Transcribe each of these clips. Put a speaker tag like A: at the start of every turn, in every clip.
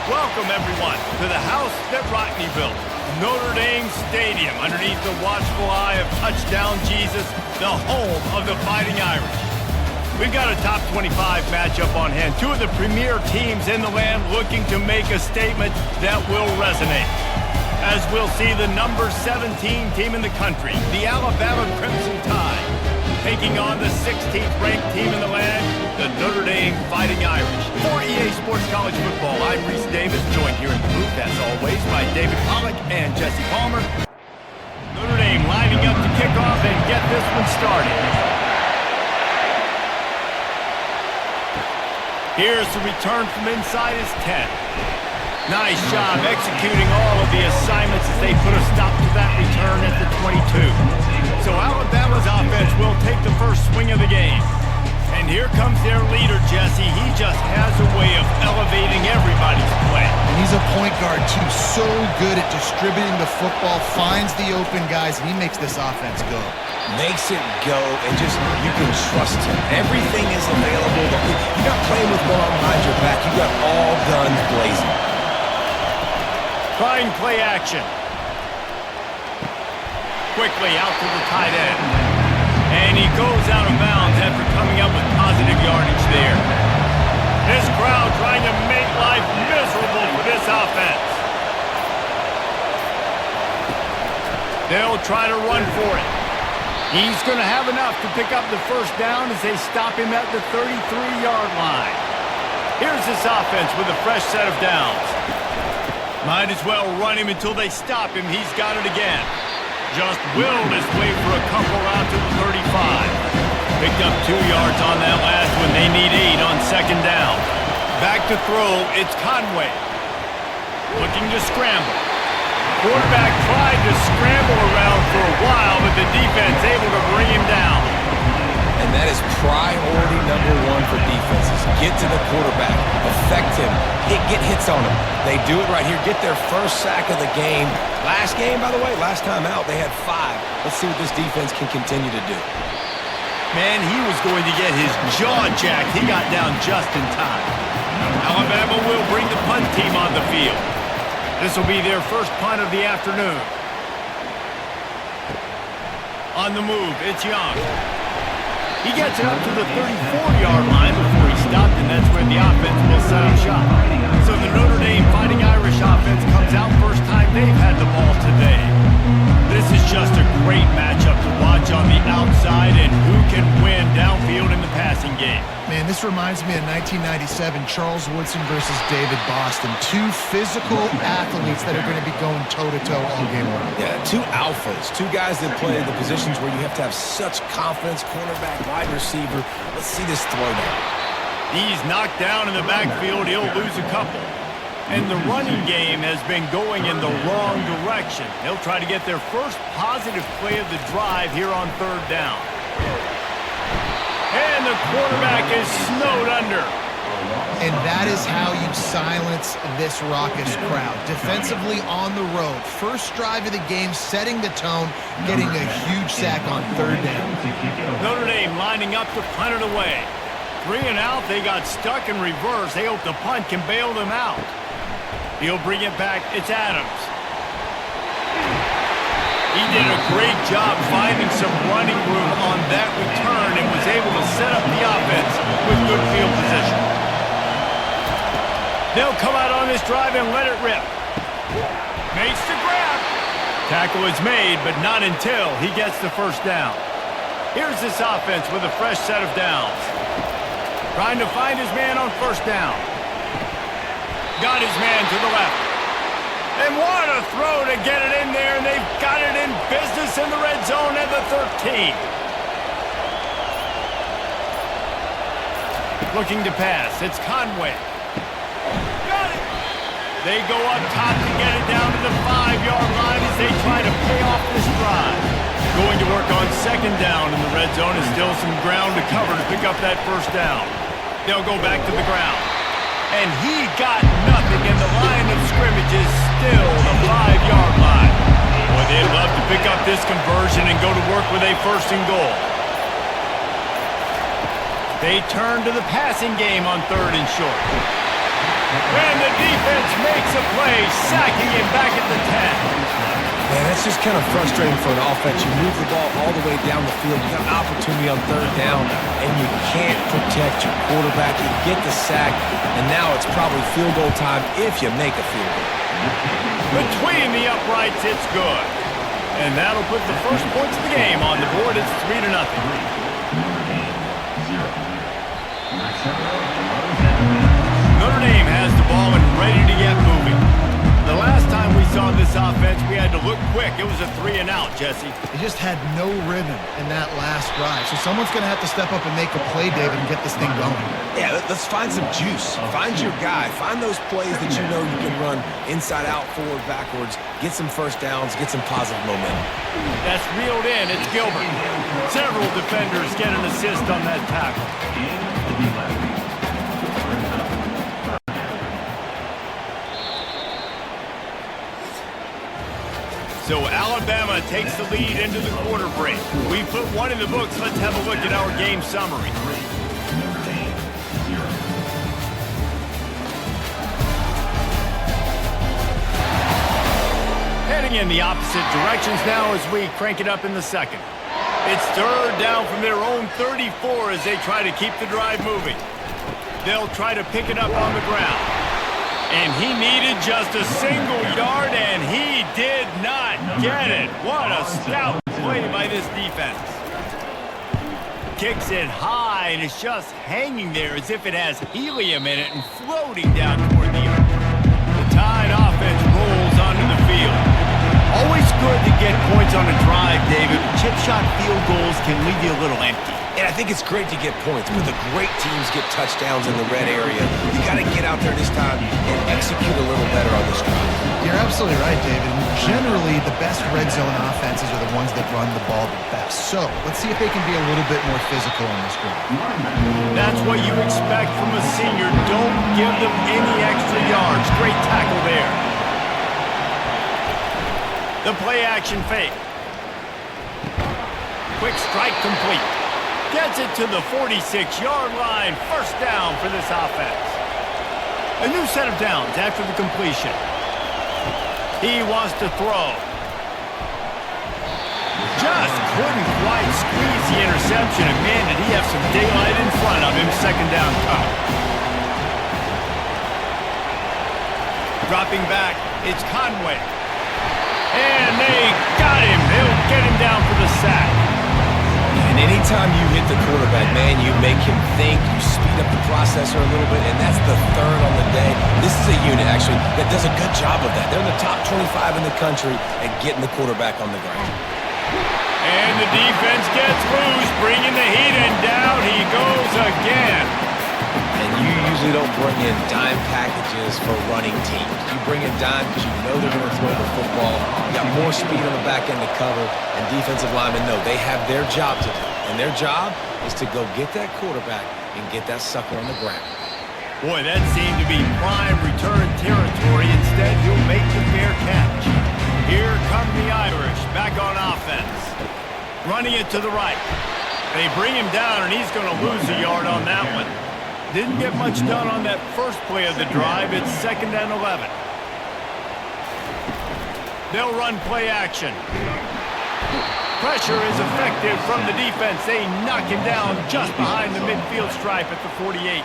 A: Welcome, everyone, to the house that Rockney built, Notre Dame Stadium, underneath the watchful eye of Touchdown Jesus, the home of the Fighting Irish. We've got a top 25 matchup on hand. Two of the premier teams in the land looking to make a statement that will resonate. As we'll see the number 17 team in the country, the Alabama Crimson Tide, taking on the 16th ranked team in the land, the Notre Dame Fighting Irish. For EA Sports College Football, I'm Reese Davis, joined here in the booth, as always, by David Pollack and Jesse Palmer. Notre Dame lining up to kick off and get this one started. Here's the return from inside his 10. Nice job executing all of the assignments as they put a stop to that return at the 22. So Alabama's offense will take the first swing of the game. And here comes their leader, Jesse. He just has a way of elevating everybody's play.
B: And he's a point guard, too. So good at distributing the football, finds the open guys, and he makes this offense go.
C: Makes it go, and just, you can trust him. Everything is available. You're not playing with one arm behind your back. You got all guns blazing.
A: Trying play action. Quickly out to the tight end. And he goes out of bounds after coming up with positive yardage there. This crowd trying to make life miserable for this offense. They'll try to run for it. He's going to have enough to pick up the first down as they stop him at the 33-yard line. Here's this offense with a fresh set of downs. Might as well run him until they stop him. He's got it again. Just willed his way for a couple out to the 35. Picked up 2 yards on that last one. They need 8 on second down. Back to throw, it's Conway. Looking to scramble. Quarterback tried to scramble around for a while, but the defense able to bring him down.
C: And that is priority number 1 for defenses. Get to the quarterback. Affect him. Get hits on him. They do it right here. Get their first sack of the game. Last game, by the way, last time out, they had 5. Let's see what this defense can continue to do.
A: Man, he was going to get his jaw jacked. He got down just in time. Alabama will bring the punt team on the field. This will be their first punt of the afternoon. On the move, it's Young. He gets it up to the 34-yard line before he stopped, and that's where the offense will set up shop. So the Notre Dame Fighting Irish offense comes out first time they've had the ball today. This is just a great matchup to watch on the outside, and who can win downfield in the passing game.
B: Man, this reminds me of 1997, Charles Woodson versus David Boston. 2 physical athletes that are going to be going toe-to-toe all game long.
C: Yeah, 2 alphas, 2 guys that play the positions where you have to have such confidence, cornerback, wide receiver. Let's see this throw down.
A: He's knocked down in the backfield. He'll lose a couple. And the running game has been going in the wrong direction. They'll try to get their first positive play of the drive here on third down. And the quarterback is snowed under.
B: And that is how you silence this raucous crowd. Defensively on the road. First drive of the game, setting the tone, getting a huge sack on third down.
A: Notre Dame lining up to punt it away. 3 and out, they got stuck in reverse. They hope the punt can bail them out. He'll bring it back. It's Adams. He did a great job finding some running room on that return and was able to set up the offense with good field position. They'll come out on this drive and let it rip. Makes the grab. Tackle is made, but not until he gets the first down. Here's this offense with a fresh set of downs. Trying to find his man on first down. Got his man to the left. And what a throw to get it in there, and they've got it in business in the red zone at the 13. Looking to pass. It's Conway. Got it. They go up top to get it down to the 5-yard line as they try to pay off this drive. Going to work on second down in the red zone. Is still some ground to cover to pick up that first down. They'll go back to the ground. And he got nothing, and the line of scrimmage is still the 5-yard line. Boy, they'd love to pick up this conversion and go to work with a first and goal. They turn to the passing game on third and short. And the defense makes a play, sacking him back at the 10.
C: Man, that's just kind of frustrating for an offense. You move the ball all the way down the field. You got an opportunity on third down, and you can't protect your quarterback. You get the sack, and now it's probably field goal time if you make a field goal.
A: Between the uprights, it's good. And that'll put the first points of the game on the board. It's 3-0. Notre Dame has the ball and ready to get moving. The last time we saw this offense, we had to look quick. It was a 3-and-out, Jesse.
B: They just had no rhythm in that last drive. So someone's going to have to step up and make a play, David, and get this thing going.
C: Yeah, let's find some juice. Find your guy. Find those plays that you know you can run inside out, forward, backwards. Get some first downs. Get some positive momentum.
A: That's reeled in. It's Gilbert. Several defenders get an assist on that tackle. So Alabama takes the lead into the quarter break. We put one in the books. Let's have a look at our game summary. Heading in the opposite directions now as we crank it up in the second. It's third down from their own 34 as they try to keep the drive moving. They'll try to pick it up on the ground. And he needed just a single yard, and he did not get it. What a stout play by this defense. Kicks it high, and it's just hanging there as if it has helium in it and floating down toward the earth. The Tide offense rolls onto the field. Always good to get points on a drive, David. Chip shot field goals can leave you a little empty.
C: And I think it's great to get points, but the great teams get touchdowns in the red area. You got to get out there this time and execute a little better on this drive.
B: You're absolutely right, David. And generally, the best red zone offenses are the ones that run the ball the best. So let's see if they can be a little bit more physical on this drive.
A: That's what you expect from a senior. Don't give them any extra yards. Great tackle there. The play action fake. Quick strike complete. Gets it to the 46-yard line. First down for this offense. A new set of downs after the completion. He wants to throw. Just couldn't quite squeeze the interception. And man, did he have some daylight in front of him. Second down tough. Dropping back, it's Conway. And they got him. They'll get him down for the sack.
C: And anytime you hit the quarterback, man, you make him think, you speed up the processor a little bit, and that's the third on the day. This is a unit, actually, that does a good job of that. They're in the top 25 in the country at getting the quarterback on the ground.
A: And the defense gets loose, bringing the heat, and down he goes again.
C: And you usually don't bring in dime packages for running teams. You bring in dime because you know they're going to throw the football. You got more speed on the back end to cover, and defensive linemen know they have their job to do. And their job is to go get that quarterback and get that sucker on the ground.
A: Boy, that seemed to be prime return territory. Instead, he'll make the fair catch. Here come the Irish, back on offense. Running it to the right. They bring him down, and he's going to lose a yard on that one. Didn't get much done on that first play of the drive. It's 2nd and 11. They'll run play action. Pressure is effective from the defense. They knock him down just behind the midfield stripe at the 48.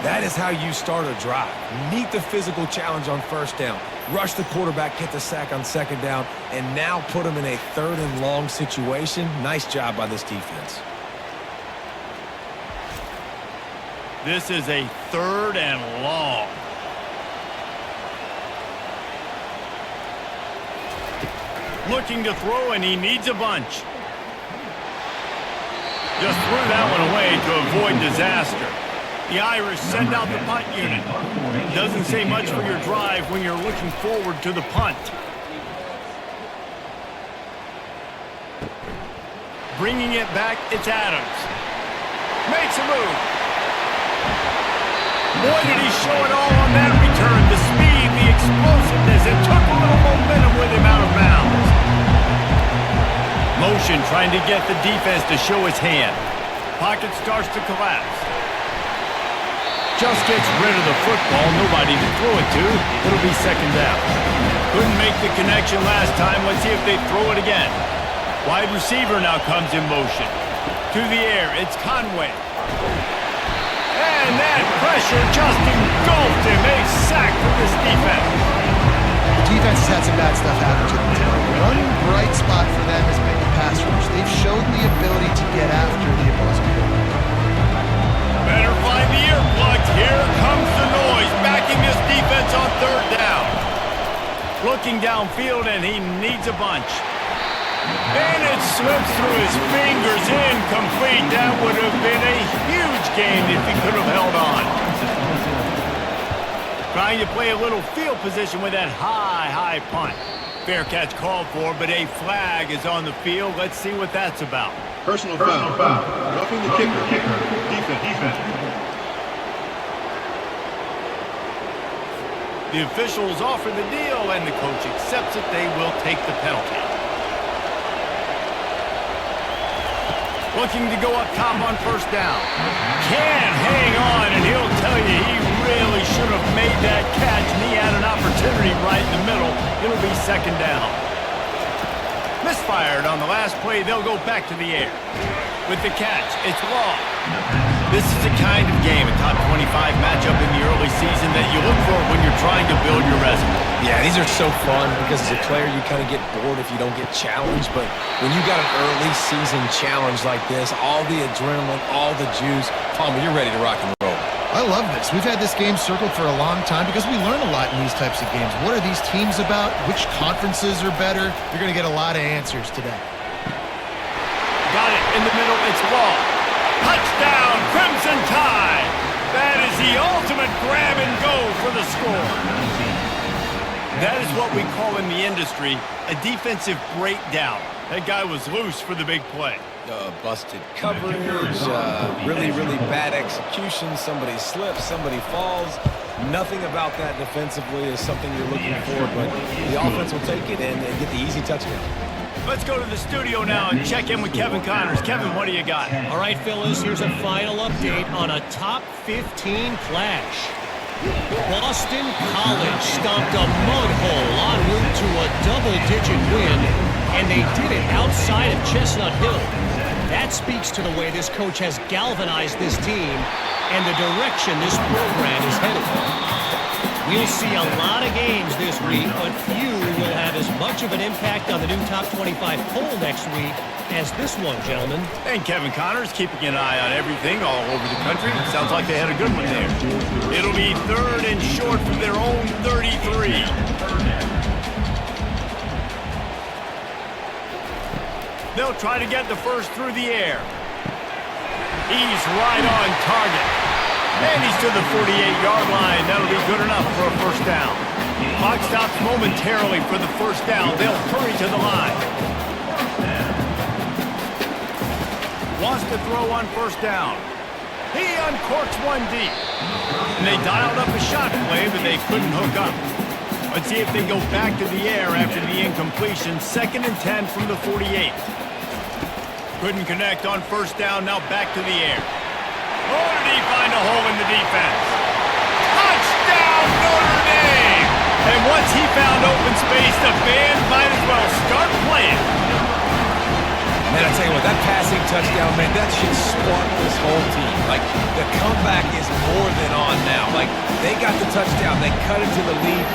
C: That is how you start a drive. Meet the physical challenge on first down. Rush the quarterback, get the sack on second down, and now put him in a 3rd and long situation. Nice job by this defense.
A: This is a 3rd and long. Looking to throw, and he needs a bunch. Just threw that one away to avoid disaster. The Irish send out the punt unit. Doesn't say much for your drive when you're looking forward to the punt. Bringing it back, it's Adams. Makes a move. Boy, did he show it all on that return. The speed, the explosiveness. It took a little momentum with him out of bounds. Motion trying to get the defense to show his hand. Pocket starts to collapse. Just gets rid of the football. Nobody to throw it to. It'll be second down. Couldn't make the connection last time. Let's see if they throw it again. Wide receiver now comes in motion. To the air, it's Conway. And that pressure just engulfed him. A sack for this defense.
B: The defense has had some bad stuff happen to them tonight. One bright spot for them has been the pass rush. They've shown the ability to get after the opposing quarterback.
A: Better find the earplugs. Here comes the noise. Backing this defense on third down. Looking downfield, and he needs a bunch. And it slips through his fingers, incomplete. That would have been a huge gain if he could have held on. Trying to play a little field position with that high punt. Fair catch called for, but a flag is on the field. Let's see what that's about.
D: Personal foul. Roughing the kicker. Defense.
A: The officials offer the deal, and the coach accepts it. They will take the penalty. Looking to go up top on first down. Can't hang on, and he'll tell you he really should have made that catch, and he had an opportunity right in the middle. It'll be second down. Misfired on the last play. They'll go back to the air. With the catch, it's Law. This is the kind of game, a top 25 matchup in the early season that you look for when you're trying to build your resume.
C: Yeah, these are so fun because as a player, you kind of get bored if you don't get challenged. But when you got an early season challenge like this, all the adrenaline, all the juice, Palmer, you're ready to rock and roll.
B: I love this. We've had this game circled for a long time because we learn a lot in these types of games. What are these teams about? Which conferences are better? You're going to get a lot of answers today.
A: Got it in the middle. It's Law. Touchdown, Crimson Tide. That is the ultimate grab and go for the score. That is what we call in the industry a defensive breakdown. That guy was loose for the big play.
C: Busted coverage, really bad execution. Somebody slips, somebody falls. Nothing about that defensively is something you're looking for, but the offense will take it and get the easy touchdown.
A: Let's go to the studio now and check in with Kevin Connors. Kevin, what do you got?
E: All right, fellas, here's a final update on a top 15 clash. Boston College stomped a mud hole en route to a double-digit win, and they did it outside of Chestnut Hill. That speaks to the way this coach has galvanized this team and the direction this program is headed. We'll see a lot of games this week, but few will have as much of an impact on the new top 25 poll next week as this one, gentlemen.
A: And Kevin Connors keeping an eye on everything all over the country. Sounds like they had a good one there. It'll be third and short from their own 33. They'll try to get the first through the air. He's right on target. And he's to the 48-yard line. That'll be good enough for a first down. Clock stops momentarily for the first down. They'll hurry to the line. Wants to throw on first down. He uncorks one deep. And they dialed up a shot play, but they couldn't hook up. Let's see if they go back to the air after the incompletion. 2nd and 10 from the 48. Couldn't connect on first down. Now back to the air. Oh, did he find a hole in the defense? Touchdown, Notre Dame! And once he found open space, the band might as well start playing.
C: Man, I tell you what, that passing touchdown, man, that should spark this whole team. Like, the comeback is more than on now. Like, they got the touchdown. They cut into the lead.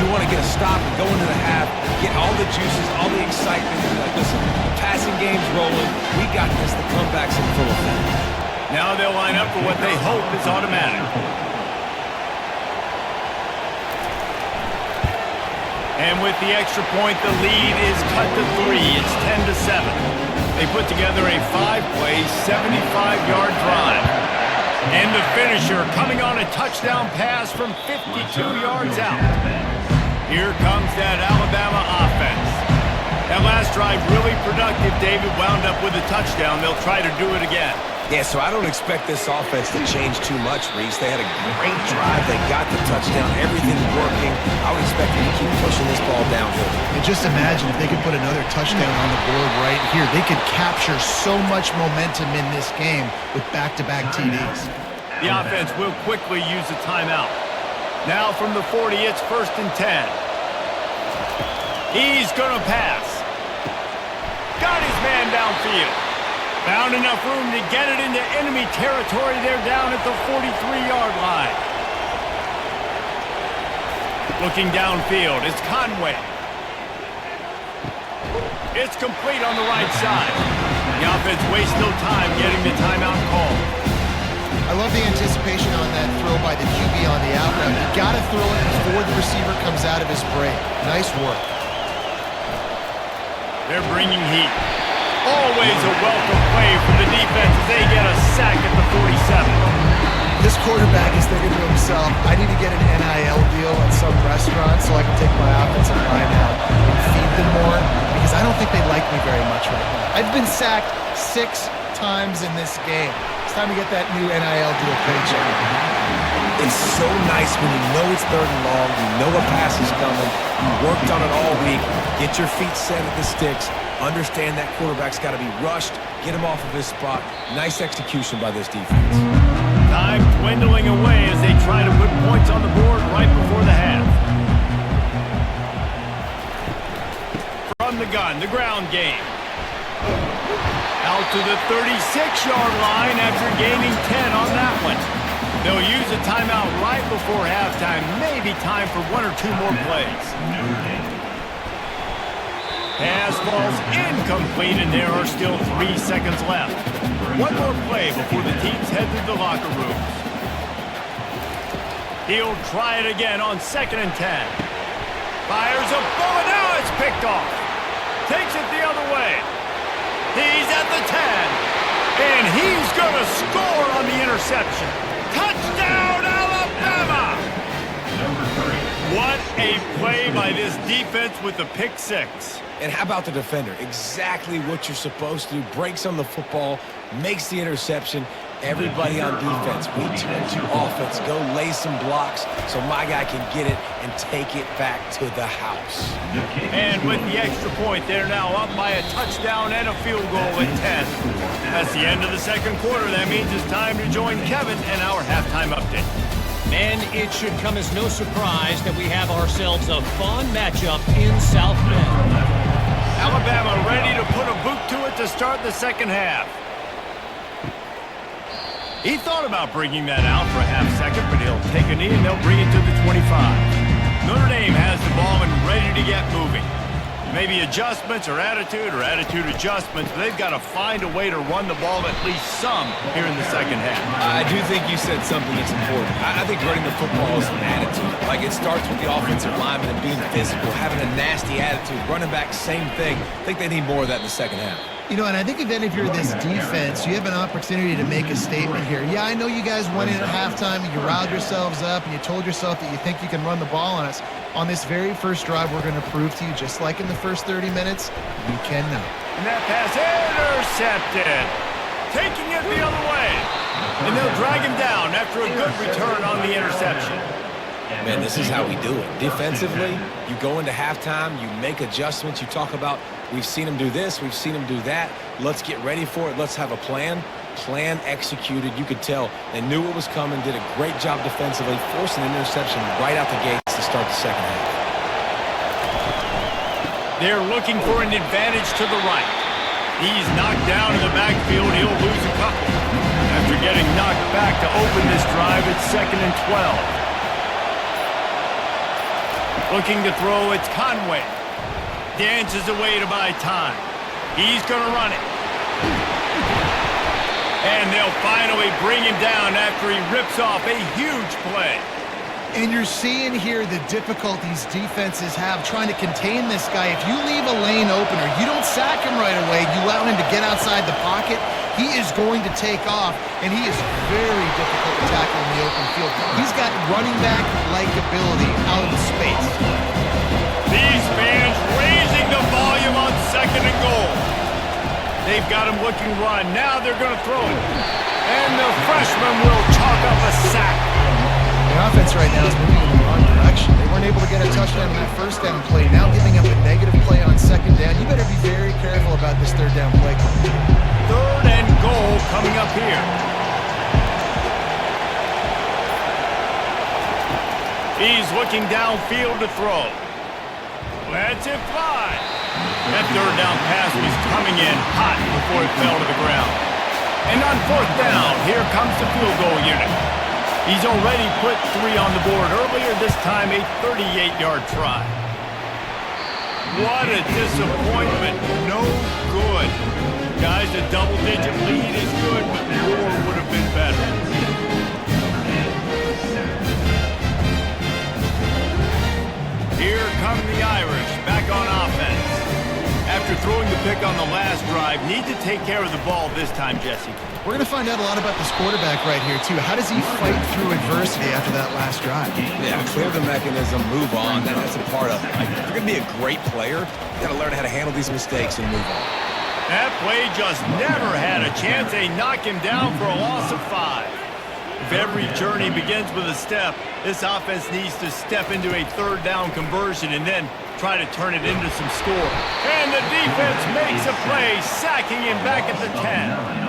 C: You want to get a stop and go into the half, get all the juices, all the excitement. Like, listen, the passing game's rolling. We got this. The comeback's in full effect.
A: Now they'll line up for what they hope is automatic. And with the extra point, the lead is cut to 3. It's 10-7. They put together a 5-play, 75-yard drive. And the finisher coming on a touchdown pass from 52 yards out. Here comes that Alabama offense. That last drive really productive. David wound up with a touchdown. They'll try to do it again.
C: Yeah, so I don't expect this offense to change too much, Reese. They had a great drive. They got the touchdown. Everything's working. I would expect them to keep pushing this ball downhill.
B: And just imagine if they could put another touchdown on the board right here. They could capture so much momentum in this game with back-to-back TDs.
A: The offense will quickly use the timeout. Now from the 40, it's 1st and 10. He's going to pass. Got his man downfield. Found enough room to get it into enemy territory. They're down at the 43-yard line. Looking downfield, it's Conway. It's complete on the right side. The offense wastes no time getting the timeout call.
B: I love the anticipation on that throw by the QB on the out route. You got to throw it before the receiver comes out of his break. Nice work.
A: They're bringing heat. Always a welcome play for the defense as they get a sack at the 47.
B: This quarterback is thinking to himself, I need to get an NIL deal at some restaurant so I can take my offensive line out and feed them more, because I don't think they like me very much right now. I've been sacked 6 times in this game. It's time to get that new NIL deal paycheck.
C: It's so nice when you know it's 3rd and long, you know a pass is coming, you worked on it all week, get your feet set at the sticks, understand that quarterback's got to be rushed, get him off of his spot. Nice execution by this defense.
A: Time dwindling away as they try to put points on the board right before the half. From the gun, the ground game. Out to the 36-yard line after gaining 10 on that one. They'll use a timeout right before halftime. Maybe time for 1 or 2 more plays. Pass falls incomplete, and there are still 3 seconds left. 1 more play before the teams head to the locker rooms. He'll try it again on 2nd and 10. Fires a bullet. Now it's picked off. Takes it the other way. He's at the 10. And he's going to score on the interception. Touchdown, Alabama! What a play by this defense with the pick 6.
C: And how about the defender? Exactly what you're supposed to do. Breaks on the football, makes the interception. Everybody on defense, we turn to offense. Go lay some blocks so my guy can get it and take it back to the house.
A: And with the extra point, they're now up by a touchdown and a field goal at 10. That's the end of the 2nd quarter. That means it's time to join Kevin and our halftime update.
E: And it should come as no surprise that we have ourselves a fun matchup in South Bend.
A: Alabama ready to put a boot to it to start the 2nd half. He thought about bringing that out for a half second, but he'll take a knee and they'll bring it to the 25. Notre Dame has the ball and ready to get moving. Maybe adjustments or attitude adjustments, but they've got to find a way to run the ball at least some here in the 2nd half.
C: I do think you said something that's important. I think running the football is an attitude. Like, it starts with the offensive lineman and being physical, having a nasty attitude. Running back, same thing. I think they need more of that in the 2nd half.
B: You know, and I think then if you're this defense, you have an opportunity to make a statement here. Yeah, I know you guys went in at halftime and you riled yourselves up and you told yourself that you think you can run the ball on us. On this very first drive, we're going to prove to you, just like in the first 30 minutes, you cannot.
A: And that pass intercepted. Taking it the other way. And they'll drag him down after a good return on the interception.
C: Man, this is how we do it. Defensively, you go into halftime, you make adjustments, you talk about, we've seen them do this, we've seen them do that. Let's get ready for it. Let's have a plan. Plan executed. You could tell they knew what was coming, did a great job defensively, forcing an interception right out the gates to start the 2nd half.
A: They're looking for an advantage to the right. He's knocked down in the backfield. He'll lose a couple. After getting knocked back to open this drive, it's 2nd and 12. Looking to throw, it's Conway. Dances away to buy time. He's going to run it. And they'll finally bring him down after he rips off a huge play.
B: And you're seeing here the difficulties defenses have trying to contain this guy. If you leave a lane open or you don't sack him right away, you allow him to get outside the pocket, he is going to take off, and he is very difficult to tackle in the open field. He's got running back-like ability out of space.
A: These fans raising the volume on 2nd and goal. They've got him looking run. Now they're going to throw it. And the freshman will chalk up a sack.
B: The offense right now is moving in the wrong direction. They weren't able to get a touchdown on that 1st down play. Now giving up a negative play on 2nd down. You better be very careful about this 3rd down play.
A: 3rd and goal coming up here. looking downfield to throw. Lets it fly. That third down pass was coming in hot before it fell to the ground. And on fourth down, here comes the field goal unit. He's already put 3 on the board earlier, this time a 38-yard try. What a disappointment. No good. Guys, a double-digit lead is good, but more would have been better. Here come the Irish, back on offense. After throwing the pick on the last drive, need to take care of the ball this time, Jesse.
B: We're going to find out a lot about this quarterback right here, too. How does he fight through adversity after that last drive?
C: Yeah, clear the mechanism, move on. That's a part of it. Like, if you're going to be a great player, you got to learn how to handle these mistakes and move on.
A: That play just never had a chance. They knock him down for a loss of 5. If every journey begins with a step, this offense needs to step into a third down conversion and then try to turn it into some score. And the defense makes a play, sacking him back at the 10.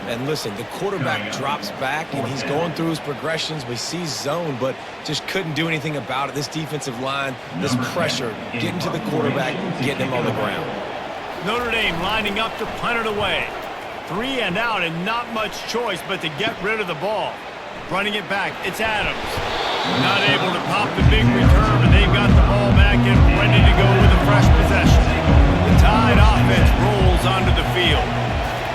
C: And listen, the quarterback drops back, and he's going through his progressions. We see zone, but just couldn't do anything about it. This defensive line, this pressure, getting to the quarterback, getting him on the ground.
A: Notre Dame lining up to punt it away. 3 and out, and not much choice but to get rid of the ball. Running it back, it's Adams. Not able to pop the big return, but they've got the ball back and ready to go with a fresh possession. The Tide offense rolls onto the field.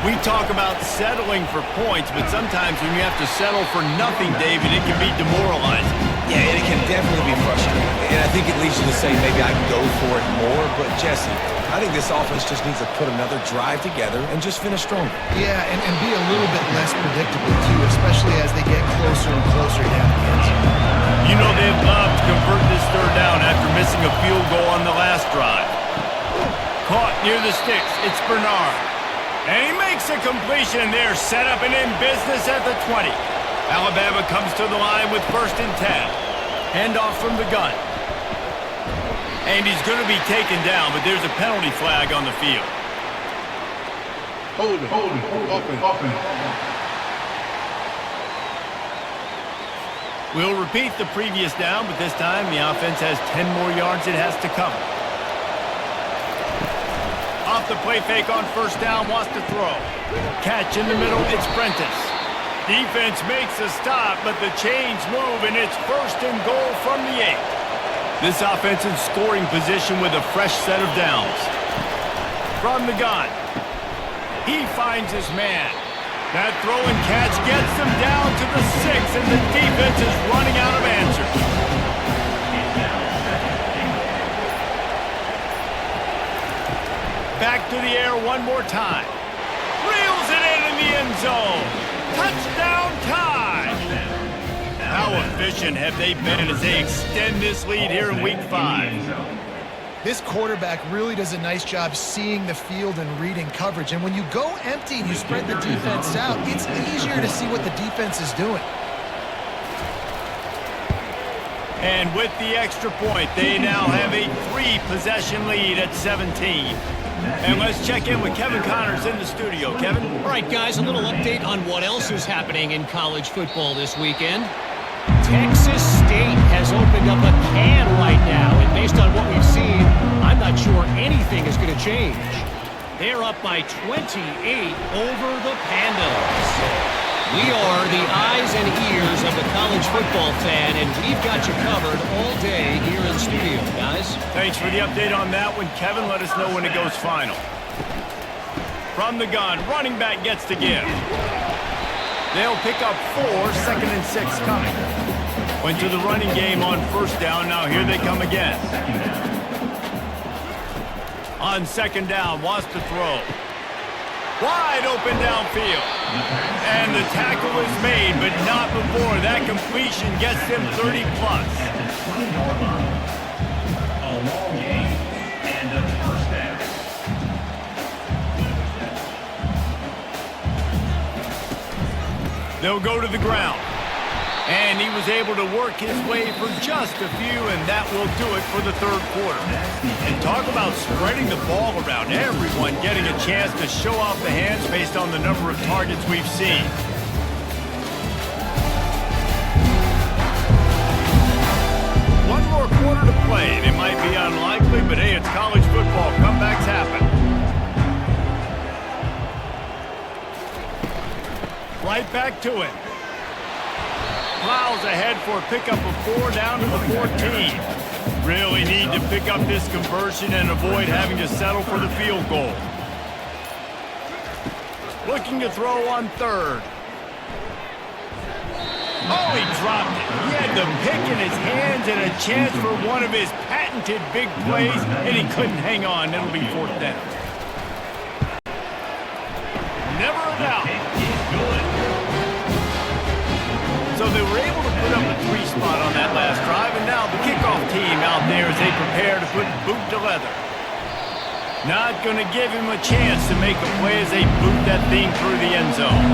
A: We talk about settling for points, but sometimes when you have to settle for nothing, David, it can be demoralizing.
C: Yeah, and it can definitely be frustrating. And I think it leads you to say maybe I can go for it more. But, Jesse, I think this offense just needs to put another drive together and just finish stronger.
B: Yeah, and be a little bit less predictable, too, especially as they get closer and closer down the end zone.
A: You know they'd love to convert this third down after missing a field goal on the last drive. Caught near the sticks. It's Bernard. And he makes a completion there, set up and in business at the 20. Alabama comes to the line with 1st and 10. Handoff from the gun. And he's going to be taken down, but there's a penalty flag on the field.
D: Hold it, offense.
A: We'll repeat the previous down, but this time the offense has 10 more yards it has to cover. Off the play fake on 1st down, wants to throw. Catch in the middle, it's Prentice. Defense makes a stop, but the chains move, and it's 1st and goal from the 8. This offense in scoring position with a fresh set of downs. From the gun, he finds his man. That throw and catch gets them down to the 6, and the defense is running out of answers. Back to the air one more time. Reels it in the end zone. Touchdown Tide. How efficient have they been as they extend this lead here in Week 5?
B: This quarterback really does a nice job seeing the field and reading coverage. And when you go empty and you spread the defense out, it's easier to see what the defense is doing.
A: And with the extra point, they now have a 3-possession lead at 17. And let's check in with Kevin Connors in the studio. Kevin?
E: All right, guys, a little update on what else is happening in college football this weekend. Texas State has opened up a can right now, and based on what we've seen, I'm not sure anything is going to change. They're up by 28 over the Pandas. We are the eyes and ears of the college football fan, and we've got you covered all day here in studio, guys.
A: Thanks for the update on that one, Kevin. Let us know when it goes final. From the gun, running back gets the give. They'll pick up 4, 2nd and 6 coming. Went to the running game on 1st down. Now here they come again. On 2nd down, wants to throw. Wide open downfield. And the tackle is made, but not before that completion gets them 30+.
F: A long game and a first down.
A: They'll go to the ground. And he was able to work his way for just a few, and that will do it for the 3rd quarter. And talk about spreading the ball around. Everyone getting a chance to show off the hands based on the number of targets we've seen. quarter to play. It might be unlikely, but hey, it's college football. Comebacks happen. Right back to it. Plows ahead for a pickup of 4 down to the 14. Really need to pick up this conversion and avoid having to settle for the field goal. Looking to throw on third. Oh, he dropped it. He had the pick in his hands and a chance for one of his patented big plays, and he couldn't hang on. It'll be 4th down. Never a doubt. So they were able to put up a 3 spot on that last drive, and now the kickoff team out there as they prepare to put boot to leather. Not going to give him a chance to make a play as they boot that thing through the end zone.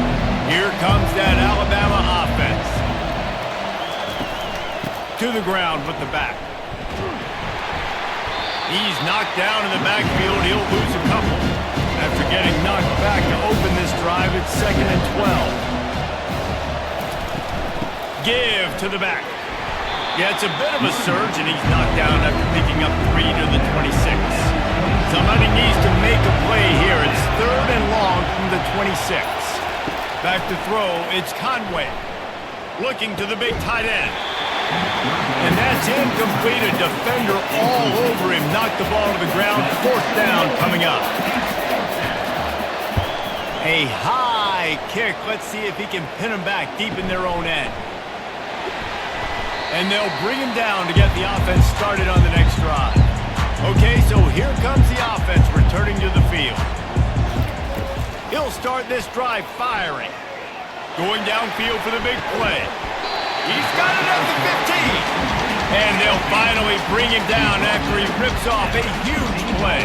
A: Here comes that Alabama offense. To the ground with the back. He's knocked down in the backfield. He'll lose a couple. After getting knocked back to open this drive, it's 2nd and 12. Give to the back. Yeah, it's a bit of a surge, and he's knocked down after picking up 3 to the 26. Somebody needs to make a play here. It's 3rd and long from the 26. Back to throw, it's Conway. Looking to the big tight end. And that's incomplete. A defender all over him. Knocked the ball to the ground. 4th down coming up. A high kick. Let's see if he can pin him back deep in their own end. And they'll bring him down to get the offense started on the next drive. Okay, so here comes the offense returning to the field. He'll start this drive firing. Going downfield for the big play. He's got it at the 15. And they'll finally bring him down after he rips off a huge play.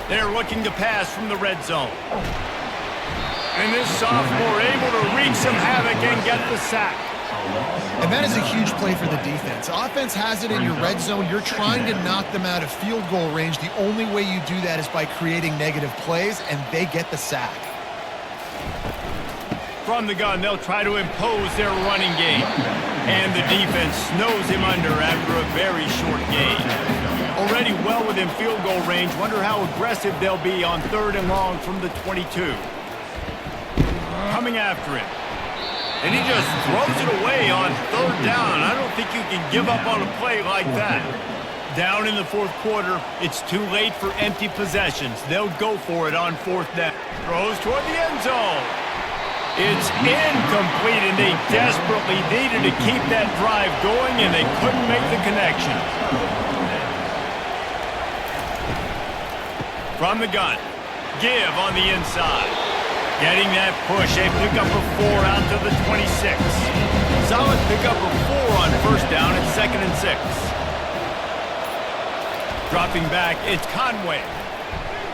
A: They're looking to pass from the red zone. And this sophomore able to wreak some havoc and get the sack.
B: And that is a huge play for the defense. Offense has it in your red zone. You're trying to knock them out of field goal range. The only way you do that is by creating negative plays, and they get the sack.
A: From the gun, they'll try to impose their running game. And the defense snows him under after a very short gain. Already well within field goal range. Wonder how aggressive they'll be on 3rd and long from the 22. Coming after him. And he just throws it away on 3rd down. I don't think you can give up on a play like that. Down in the 4th quarter, it's too late for empty possessions. They'll go for it on 4th down. Throws toward the end zone. It's incomplete, and they desperately needed to keep that drive going, and they couldn't make the connection. From the gun, give on the inside. Getting that push, a pickup of 4 out to the 26. Solid pickup of 4 on 1st down at 2nd and 6. Dropping back, it's Conway.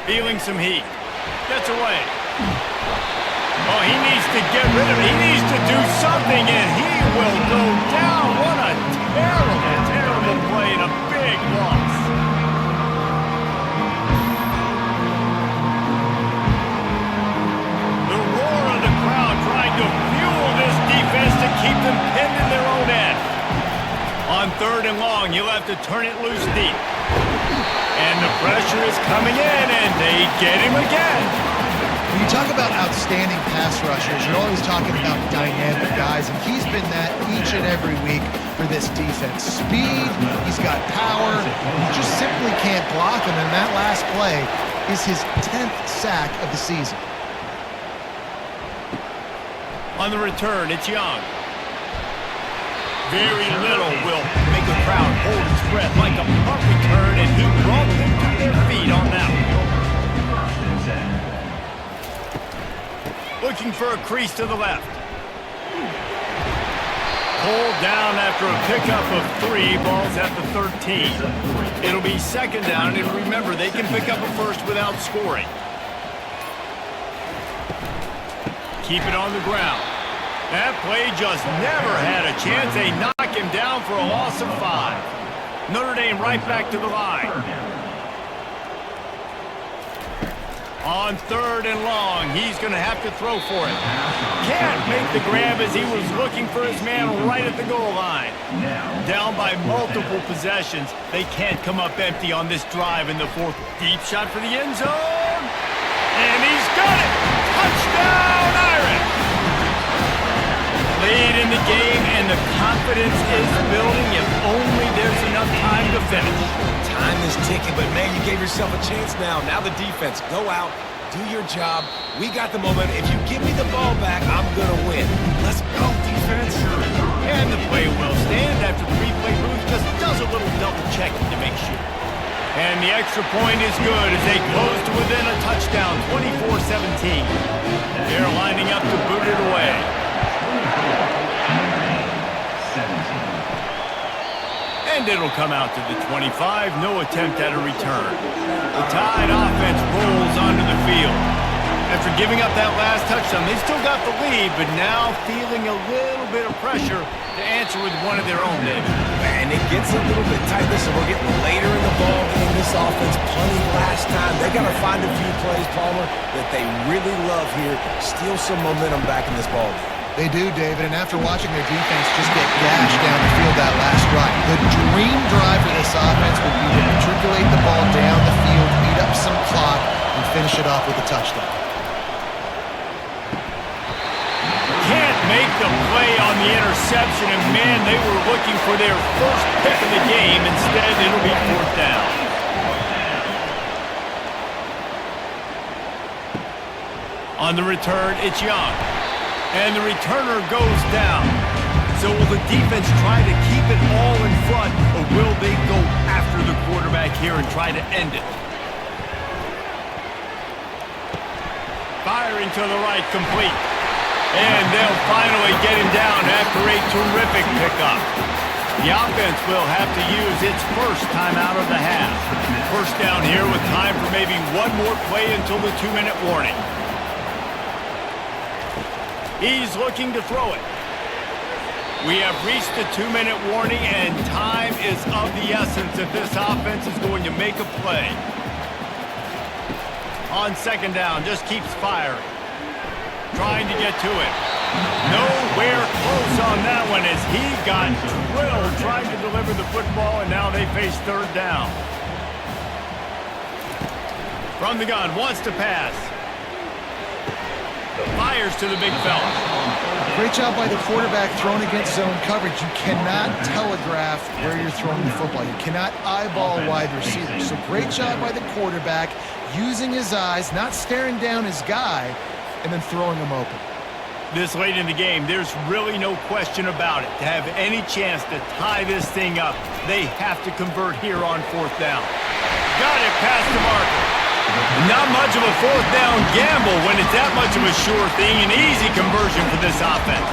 A: Feeling some heat. Gets away. Oh, he needs to get rid of it. He needs to do something, and he will go down. What a terrible, terrible play and a big loss. The roar of the crowd trying to fuel this defense to keep them pinned in their own end. On 3rd and long, you'll have to turn it loose deep. And the pressure is coming in, and they get him again.
B: When you talk about outstanding pass rushers, you're always talking about dynamic guys, and he's been that each and every week for this defense. Speed, he's got power, you just simply can't block him, and that last play is his 10th sack of the season.
A: On the return, it's Young. Very little will make the crowd hold its breath like a punt return, and he brought them to their feet on that one. Looking for a crease to the left. Pulled down after a pickup of 3. Ball's at the 13. It'll be 2nd down, and remember, they can pick up a first without scoring. Keep it on the ground. That play just never had a chance. They knock him down for a loss of 5. Notre Dame right back to the line. On 3rd and long, he's going to have to throw for it. Can't make the grab as he was looking for his man right at the goal line. Down by multiple possessions, they can't come up empty on this drive in the 4th. Deep shot for the end zone. And he's got it! Touchdown, Irish! Lead in the game, and the confidence is building if only there's enough time to finish.
C: Time is ticking, but man, you gave yourself a chance now. Now the defense, go out, do your job. We got the momentum. If you give me the ball back, I'm going to win. Let's go, defense.
A: And the play will stand after the replay booth just does a little double checking to make sure. And the extra point is good as they close to within a touchdown, 24-17. They're lining up to boot it away. And it'll come out to the 25. No attempt at a return. The Tide offense rolls onto the field. After giving up that last touchdown, they still got the lead, but now feeling a little bit of pressure to answer with one of their own, David.
C: And it gets a little bit tight. Listen, we're getting later in the ball game. This offense punting last time. They got to find a few plays, Palmer, that they really love here. Steal some momentum back in this ball game.
B: They do, David, and after watching their defense just get gashed down the field that last drive, the dream drive for this offense would be to matriculate the ball down the field, eat up some clock, and finish it off with a touchdown.
A: Can't make the play on the interception, and man, they were looking for their first pick of the game. Instead, it'll be 4th down. On the return, it's Young. And the returner goes down. So will the defense try to keep it all in front, or will they go after the quarterback here and try to end it? Firing to the right, complete. And they'll finally get him down after a terrific pickup. The offense will have to use its first timeout of the half. First down here with time for maybe one more play until the 2-minute warning. He's looking to throw it. We have reached the 2-minute warning, and time is of the essence if this offense is going to make a play. On 2nd down, just keeps firing. Trying to get to it. Nowhere close on that one as he got drilled trying to deliver the football, and now they face 3rd down. From the gun, wants to pass. Fires to the big fella.
B: Great job by the quarterback throwing against zone coverage. You cannot telegraph where you're throwing the football. You cannot eyeball wide receivers. So great job by the quarterback using his eyes, not staring down his guy, and then throwing him open.
A: This late in the game, there's really no question about it. To have any chance to tie this thing up, they have to convert here on 4th down. Got it past the marker. Not much of a 4th down gamble when it's that much of a sure thing. An easy conversion for this offense.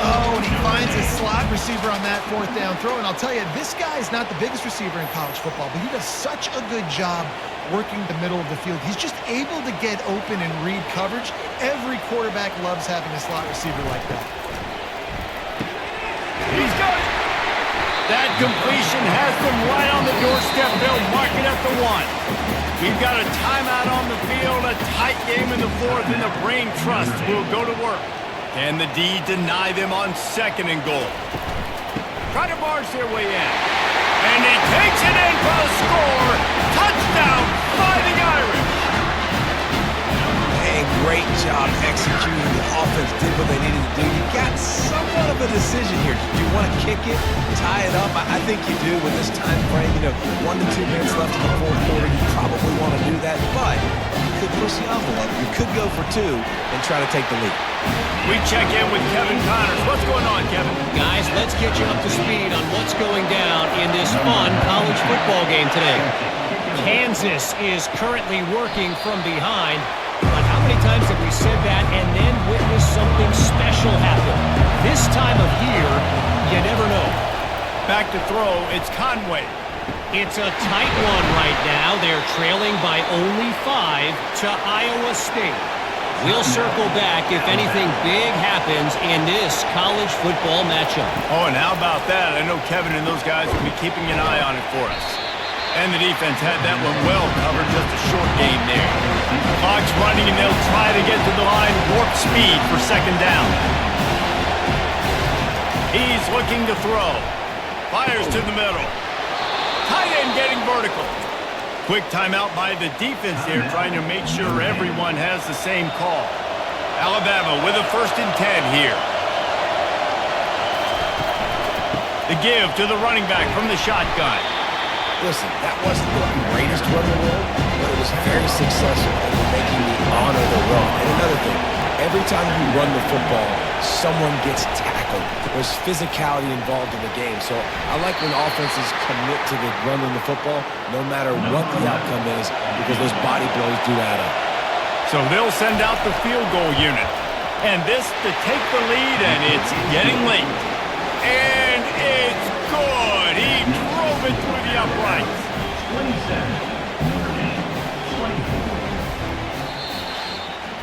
B: Oh, and he finds his slot receiver on that 4th down throw. And I'll tell you, this guy is not the biggest receiver in college football, but he does such a good job working the middle of the field. He's just able to get open and read coverage. Every quarterback loves having a slot receiver like that.
A: He's got it. That completion has them right on the doorstep. They'll mark it at the 1. We've got a timeout on the field, a tight game in the 4th, and the brain trust will go to work. Can the D deny them on 2nd and goal? Try to barge their way in. And he takes it in for the score. Touchdown, Fighting Irish.
C: And great job executing. The offense did what they needed to do. You got somewhat of a decision here. Do you want to kick it, tie it up? I think you do with this time frame. 1 to 2 minutes left in the 4th quarter. You probably want to do that, but you could push the envelope. You could go for 2 and try to take the lead.
A: We check in with Kevin Connors. What's going on, Kevin?
E: Guys, let's get you up to speed on what's going down in this fun college football game today. Kansas is currently working from behind. But how many times have we said that and then witnessed something special happen? This time of year, you never know.
A: Back to throw, it's Conway.
E: It's a tight one right now. They're trailing by only 5 to Iowa State. We'll circle back if anything big happens in this college football matchup.
A: Oh, and how about that? I know Kevin and those guys will be keeping an eye on it for us. And the defense had that one well covered, just a short gain there. Clock's running, and they'll try to get to the line, warp speed for second down. He's looking to throw. Fires to the middle. Tight end getting vertical. Quick timeout by the defense there, trying to make sure everyone has the same call. Alabama with a 1st and 10 here. The give to the running back from the shotgun.
C: Listen, that wasn't the greatest run in the world, but it was very successful in making me honor the run. And another thing, every time you run the football, someone gets tackled. There's physicality involved in the game. So I like when offenses commit to the running the football, no matter what the outcome is, because those body blows do add up.
A: So they'll send out the field goal unit. And this to take the lead, and it's getting late. And it's good. He drove it through the uprights.
F: 27.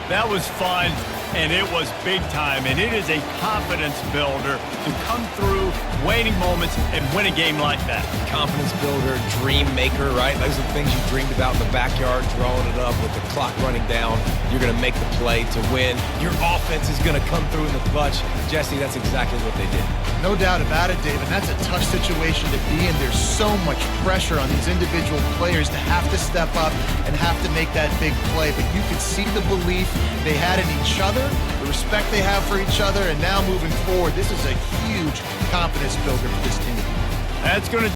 A: That was fun, and it was big time, and it is a confidence builder to come through waiting moments and win a game like that.
C: Confidence builder, dream maker, right? Those are the things you dreamed about in the backyard, drawing it up with the clock running down. You're going to make the play to win. Your offense is going to come through in the clutch. Jesse, that's exactly what they did.
B: No doubt about it, David. That's a tough situation to be in. There's so much pressure on these individual players to have to step up and have to make that big play. But you could see the belief they had in each other, the respect they have for each other, and now moving forward, this is a huge confidence builder for this team.
A: That's going to